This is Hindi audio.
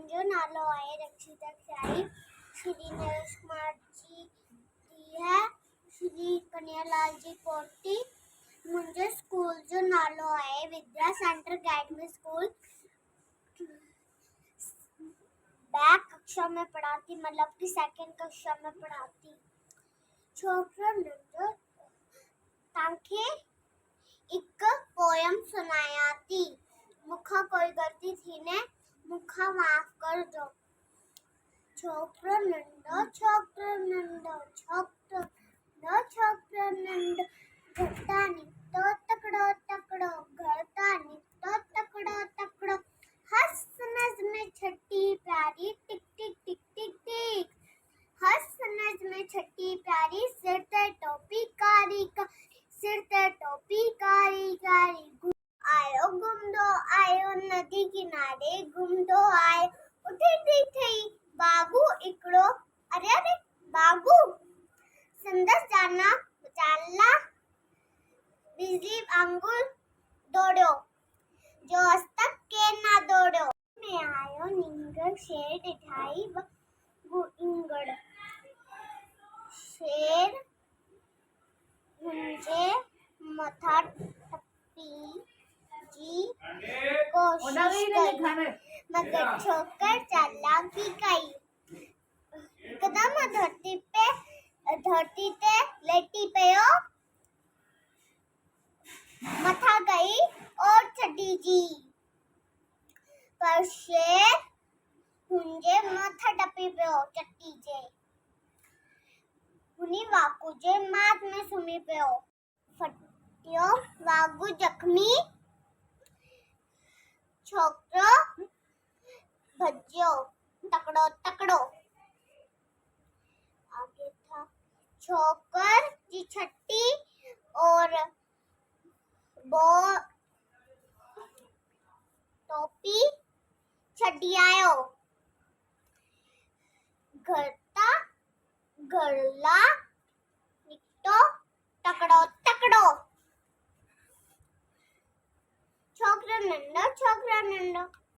मुंहिंजो नालो आहे रक्षिता ख्यारी। श्री नरेश कुमार जी दी है श्री कन्हैयालाल जी पोटी। मुंहिंजे स्कूल जो नालो आहे विद्या सेंटर अकेडमी स्कूल। मैं कक्षा में पढ़ाती, मतलब कि सेकंड कक्षा में पढ़ाती। छोकरो नंढो तव्हांखे एक पोयम सुनाया थी। मुखा कोई गलती थी ने मुखा माफ कर दो। छोकरो नंढो छोकरो नंढो छोकरो नंढो छोकरो नंढो घरता निकतो तकड़ो तकड़ो घरता निकतो तकड़ो तकड़ो। हंस नज में छठी प्यारी टिक टिक टिक टिक टिक। हंस नज में छठी प्यारी सिर ते टोपी कारी का सिर ते टोपी कारी कारी। आयो घुमदो आयो नदी किनारे घुमदो आयो उठी थई बाबू इकड़ो। अरे अरे बाबू संदस जाना चाला बिजली वांगुर दौड़ो जो हस्तक के ना दौड़ो। में आयो नींगड़ शेर दिखाई वो इंगड़। शेर मुझे मथा टप्पी जी कोशिश करी मगर छोकर चालाकी कई। कदम धरती ते लेटी पयो मथा गई और छड़ी जी। पर शेर मुझे मथा टपी पयो चट्टी जे। हुनी वाकू जे मात में सुमी पयो फटियो वागू जख्मी। छोकरो भज्यो तकड़ो तकड़ो। आगे था छोकर की छट्टी और वो टोपी छड़ी आयो। घरता घरला निकतो तकड़ो तकड़ो। छोकरो नंढो